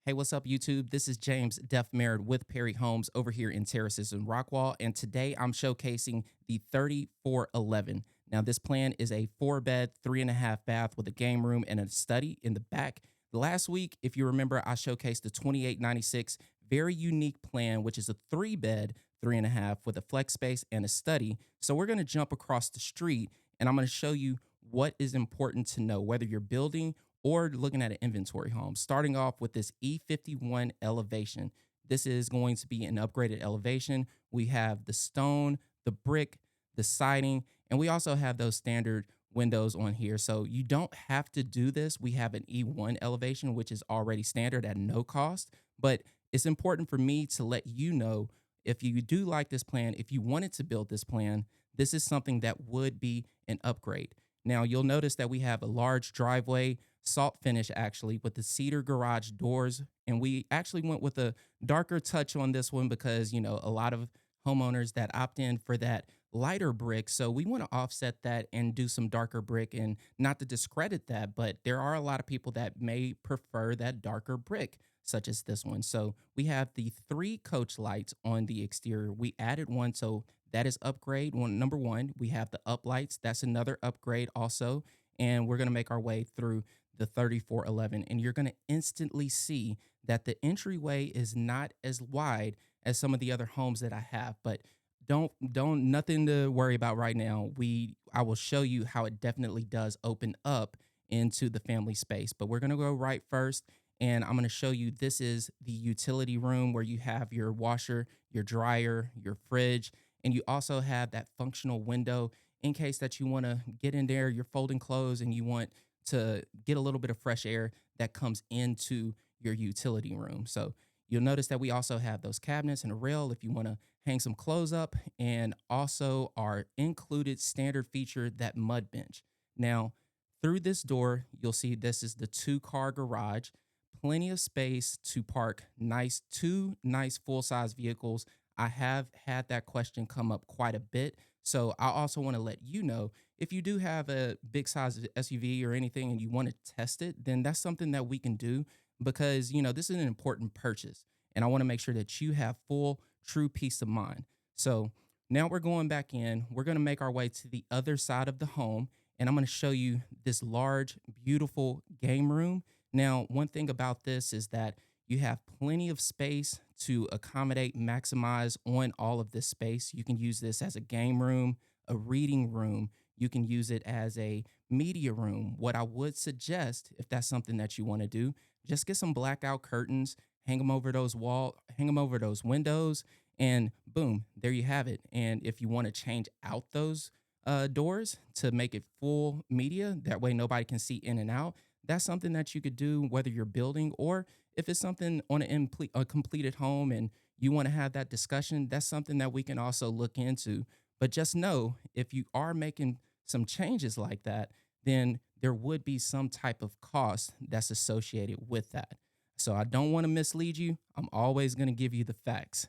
Hey, what's up, YouTube? This is James.merritt with Perry Homes over here in Terraces in Rockwall, and today I'm showcasing the 3411. Now, this plan is a 4 bed, 3.5 bath with a game room and a study in the back. Last week, if you remember, I showcased the 2896, very unique plan, which is a 3 bed, 3.5 with a flex space and a study. So we're going to jump across the street, and I'm going to show you what is important to know, whether you're building or looking at an inventory home. Starting off with this E51 elevation. This is going to be an upgraded elevation. We have the stone, the brick, the siding, and we also have those standard windows on here. So you don't have to do this. We have an E1 elevation, which is already standard at no cost. But it's important for me to let you know, if you do like this plan, if you wanted to build this plan, this is something that would be an upgrade. Now, you'll notice that we have a large driveway, salt finish actually, with the cedar garage doors. And we actually went with a darker touch on this one because, a lot of homeowners that opt in for that lighter brick. So we want to offset that and do some darker brick, and not to discredit that, but there are a lot of people that may prefer that darker brick, such as this one. So we have the three coach lights on the exterior. We added one, so that is upgrade one. Number one, we have the uplights. That's another upgrade also. And we're going to make our way through the 3411. And you're going to instantly see that the entryway is not as wide as some of the other homes that I have. But don't nothing to worry about right now. I will show you how it definitely does open up into the family space. But we're going to go right first, and I'm going to show you, this is the utility room where you have your washer, your dryer, your fridge, and you also have that functional window in case that you want to get in there, you're folding clothes and you want to get a little bit of fresh air that comes into your utility room. So you'll notice that we also have those cabinets and a rail if you want to hang some clothes up, and also our included standard feature, that mud bench. Now, through this door, you'll see this is the 2 car garage, plenty of space to park two nice full size vehicles. I have had that question come up quite a bit. So I also want to let you know, if you do have a big size SUV or anything and you want to test it, then that's something that we can do, because, this is an important purchase. And I want to make sure that you have full, true peace of mind. So now we're going back in. We're going to make our way to the other side of the home. And I'm going to show you this large, beautiful game room. Now, one thing about this is that you have plenty of space to accommodate, maximize on all of this space. You can use this as a game room, a reading room. You can use it as a media room. What I would suggest, if that's something that you want to do, just get some blackout curtains, hang them over those windows, and boom, there you have it. And if you want to change out those doors to make it full media, that way nobody can see in and out, that's something that you could do, whether you're building or if it's something on a completed home and you want to have that discussion. That's something that we can also look into. But just know, if you are making some changes like that, then there would be some type of cost that's associated with that. So I don't want to mislead you. I'm always going to give you the facts.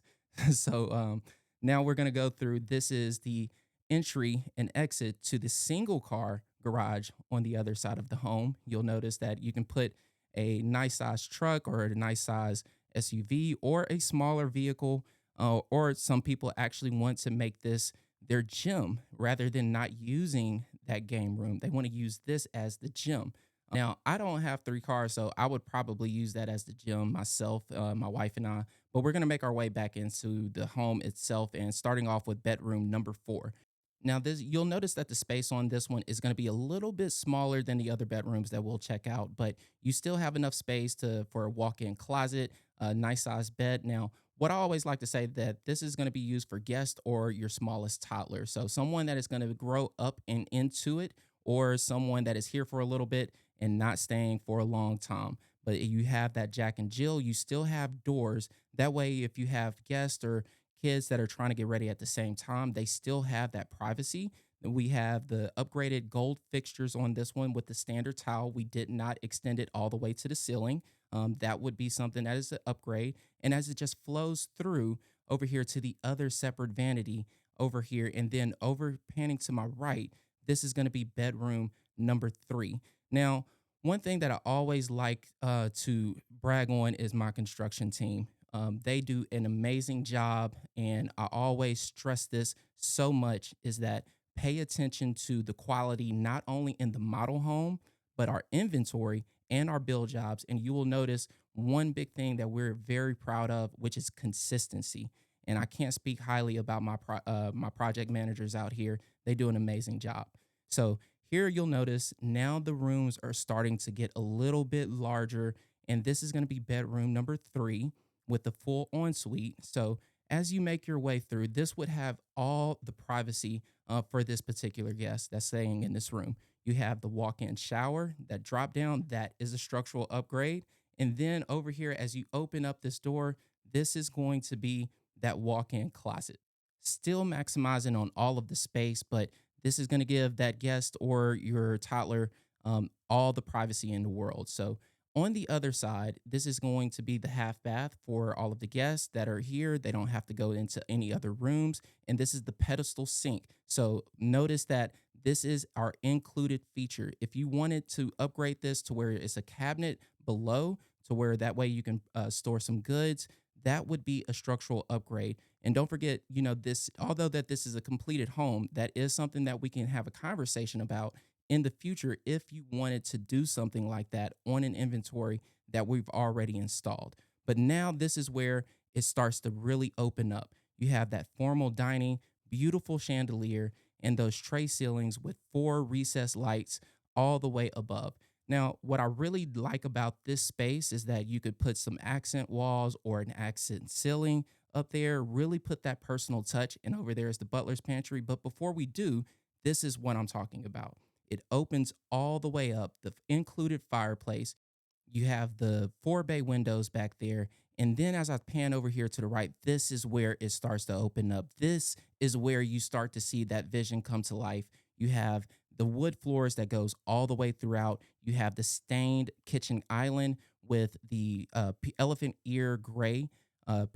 So now we're going to go through. This is the entry and exit to the single car garage on the other side of the home. You'll notice that you can put a nice size truck or a nice size SUV or a smaller vehicle, or some people actually want to make this their gym rather than not using that game room. They want to use this as the gym. Now, I don't have 3 cars, so I would probably use that as the gym myself, my wife and I. But we're going to make our way back into the home itself, and starting off with bedroom number 4. Now, this, you'll notice that the space on this one is going to be a little bit smaller than the other bedrooms that we'll check out, but you still have enough space for a walk-in closet, a nice sized bed. Now, what I always like to say, that this is going to be used for guests or your smallest toddler. So someone that is going to grow up and into it, or someone that is here for a little bit and not staying for a long time. But you have that Jack and Jill, you still have doors. That way, if you have guests or kids that are trying to get ready at the same time, they still have that privacy. We have the upgraded gold fixtures on this one with the standard tile. We did not extend it all the way to the ceiling. That would be something that is an upgrade. And as it just flows through over here to the other separate vanity over here, and then over panning to my right, this is going to be bedroom number 3. Now, One thing that I always like to brag on is my construction team. They do an amazing job, and I always stress this so much is that pay attention to the quality not only in the model home, but our inventory and our build jobs. And you will notice one big thing that we're very proud of, which is consistency. And I can't speak highly about my project managers out here. They do an amazing job. So here you'll notice now the rooms are starting to get a little bit larger, and this is going to be bedroom number 3 with the full ensuite. So as you make your way through, this would have all the privacy for this particular guest that's staying in this room. You have the walk-in shower, that drop down, that is a structural upgrade. And then over here, as you open up this door, this is going to be that walk-in closet. Still maximizing on all of the space, but this is going to give that guest or your toddler all the privacy in the world. So, on the other side, this is going to be the half bath for all of the guests that are here. They don't have to go into any other rooms. And this is the pedestal sink. So, notice that this is our included feature. If you wanted to upgrade this to where it's a cabinet below, to where that way you can store some goods, that would be a structural upgrade. And don't forget, this, although that this is a completed home, that is something that we can have a conversation about in the future if you wanted to do something like that on an inventory that we've already installed. But now this is where it starts to really open up. You have that formal dining, beautiful chandelier, and those tray ceilings with 4 recessed lights all the way above. Now, what I really like about this space is that you could put some accent walls or an accent ceiling up there, really put that personal touch. And over there is the butler's pantry. But before we do, this is what I'm talking about. It opens all the way up, the included fireplace. You have the 4 bay windows back there. And then as I pan over here to the right, this is where it starts to open up. This is where you start to see that vision come to life. You have the wood floors that goes all the way throughout. You have the stained kitchen island with the elephant ear gray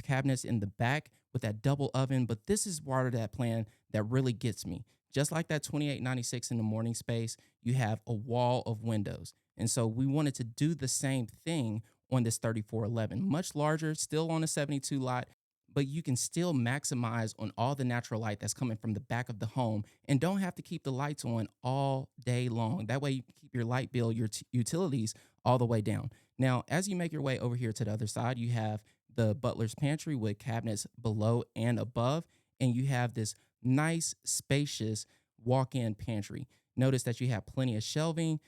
cabinets in the back with that double oven. But this is part of that plan that really gets me. Just like that 2896 in the morning space, you have a wall of windows. And so we wanted to do the same thing on this 3411, much larger, still on a 72 lot, but you can still maximize on all the natural light that's coming from the back of the home and don't have to keep the lights on all day long. That way you can keep your light bill, your utilities all the way down. Now, as you make your way over here to the other side, you have the butler's pantry with cabinets below and above, and you have this nice, spacious walk-in pantry. Notice that you have plenty of shelving.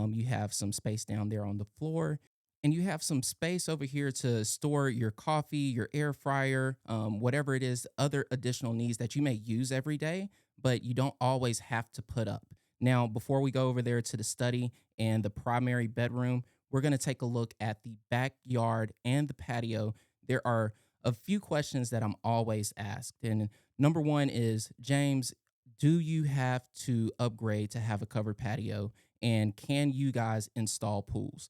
You have some space down there on the floor, and you have some space over here to store your coffee, your air fryer, whatever it is, other additional needs that you may use every day, but you don't always have to put up. Now, before we go over there to the study and the primary bedroom, we're going to take a look at the backyard and the patio. There are a few questions that I'm always asked. And number one is, James, do you have to upgrade to have a covered patio? And can you guys install pools?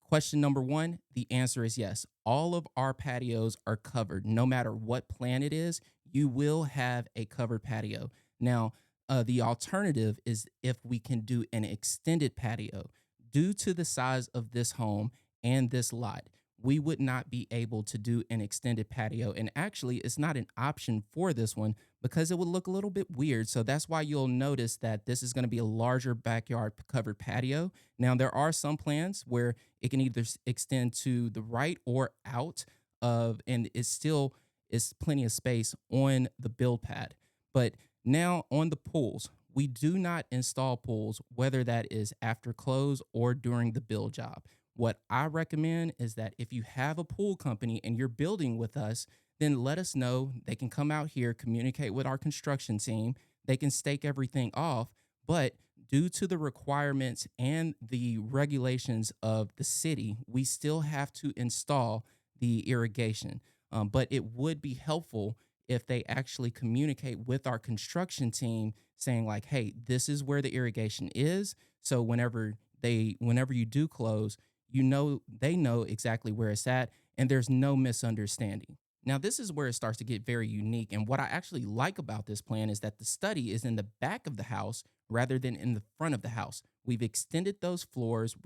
Question number one, the answer is yes. All of our patios are covered. No matter what plan it is, you will have a covered patio. Now, the alternative is if we can do an extended patio. Due to the size of this home and this lot, we would not be able to do an extended patio. And actually, it's not an option for this one because it would look a little bit weird. So that's why you'll notice that this is going to be a larger backyard covered patio. Now, there are some plans where it can either extend to the right or out of, and it's still is plenty of space on the build pad. But now on the pools, we do not install pools, whether that is after close or during the build job. What I recommend is that if you have a pool company and you're building with us, then let us know. They can come out here, communicate with our construction team. They can stake everything off. But due to the requirements and the regulations of the city, we still have to install the irrigation. But it would be helpful if they actually communicate with our construction team saying like, hey, this is where the irrigation is. So whenever you do close, they know exactly where it's at and there's no misunderstanding. Now, this is where it starts to get very unique. And what I actually like about this plan is that the study is in the back of the house rather than in the front of the house, We've extended those floors,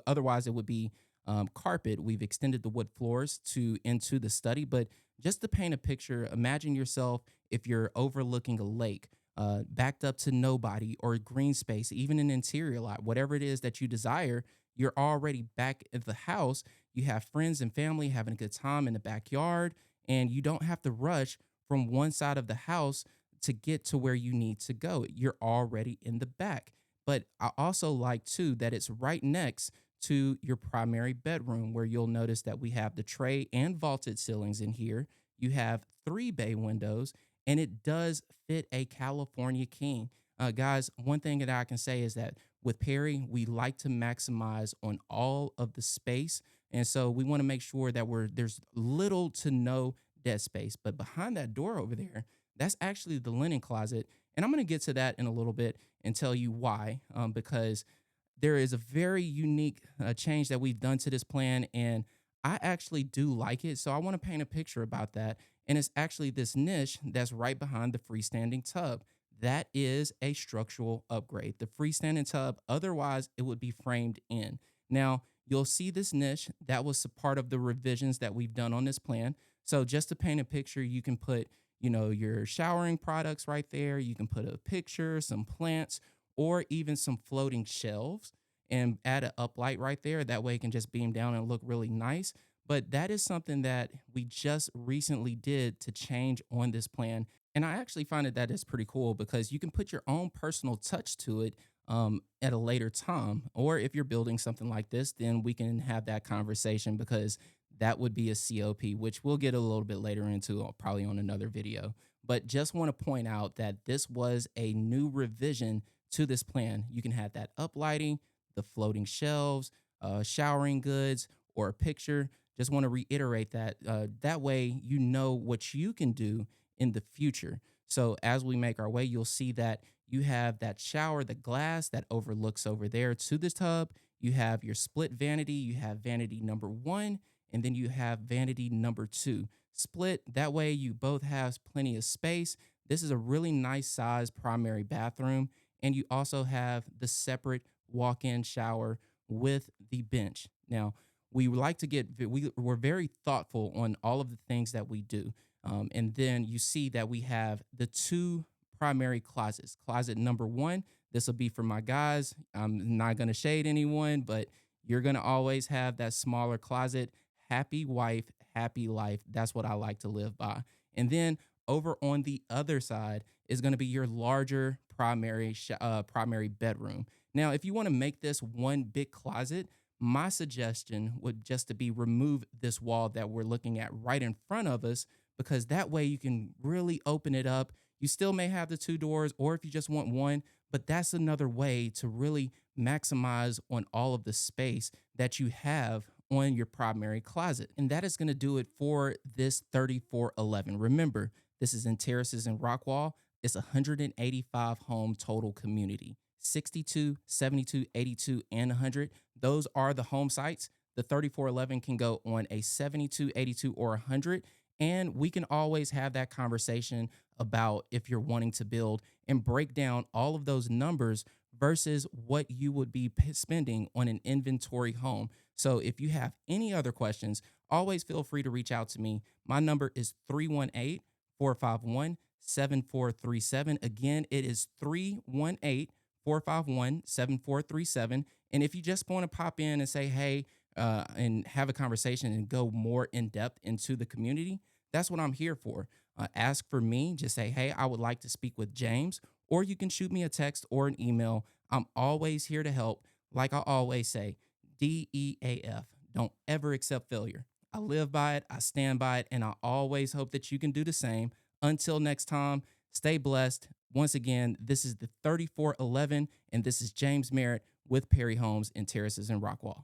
otherwise it would be carpet. We've extended the wood floors to into the study. But just to paint a picture, imagine yourself if you're overlooking a lake, backed up to nobody or a green space, even an interior lot, whatever it is that you desire. You're already back at the house. You have friends and family having a good time in the backyard, and you don't have to rush from one side of the house to get to where you need to go. You're already in the back. But I also like too that it's right next to your primary bedroom, where you'll notice that we have the tray and vaulted ceilings in here. You have three bay windows, and it does fit a California king. Guys, one thing that I can say is that with Perry, we like to maximize on all of the space. And so we want to make sure that there's little to no dead space. But behind that door over there, that's actually the linen closet. And I'm going to get to that in a little bit and tell you why. Because there is a very unique change that we've done to this plan, and I actually do like it. So I want to paint a picture about that. And it's actually this niche that's right behind the freestanding tub. That is a structural upgrade. The freestanding tub, otherwise, it would be framed in. Now, you'll see this niche that was a part of the revisions that we've done on this plan. So just to paint a picture, you can put, your showering products right there. You can put a picture, some plants, or even some floating shelves, and add an uplight right there. That way it can just beam down and look really nice. But that is something that we just recently did to change on this plan. And I actually find that is pretty cool because you can put your own personal touch to it at a later time. Or if you're building something like this, then we can have that conversation, because that would be a COP, which we'll get a little bit later into, probably on another video. But just want to point out that this was a new revision to this plan. You can have that uplighting, the floating shelves, showering goods, or a picture. Just want to reiterate that. That way, you know what you can do in the future. So as we make our way, you'll see that you have that shower, the glass that overlooks over there to the tub. You have your split vanity. You have vanity number one, and then you have vanity number two. Split. That way, you both have plenty of space. This is a really nice size primary bathroom. And you also have the separate walk-in shower with the bench. Now, we like to we're very thoughtful on all of the things that we do. And then you see that we have the two primary closets. Closet number one, this will be for my guys. I'm not going to shade anyone, but you're going to always have that smaller closet. Happy wife, happy life. That's what I like to live by. And then over on the other side is going to be your larger primary bedroom. Now, if you want to make this one big closet, my suggestion would just to be remove this wall that we're looking at right in front of us, because that way you can really open it up. You still may have the two doors, or if you just want one, but that's another way to really maximize on all of the space that you have on your primary closet. And that is going to do it for this 3411. Remember, this is in Terraces in Rockwall. It's a 185 home total community. 62, 72, 82, and 100. Those are the home sites. The 3411 can go on a 72, 82, or 100. And we can always have that conversation about if you're wanting to build and break down all of those numbers versus what you would be spending on an inventory home. So if you have any other questions, always feel free to reach out to me. My number is 318-451-7437. Again, it is 318-451-7437. And if you just want to pop in and say, hey, and have a conversation and go more in depth into the community, that's what I'm here for. Ask for me. Just say, hey, I would like to speak with James, or you can shoot me a text or an email. I'm always here to help. Like I always say, DEAF. Don't ever accept failure. I live by it. I stand by it. And I always hope that you can do the same. Until next time, stay blessed. Once again, this is the 3411, and this is James Merritt with Perry Homes in Terraces in Rockwall.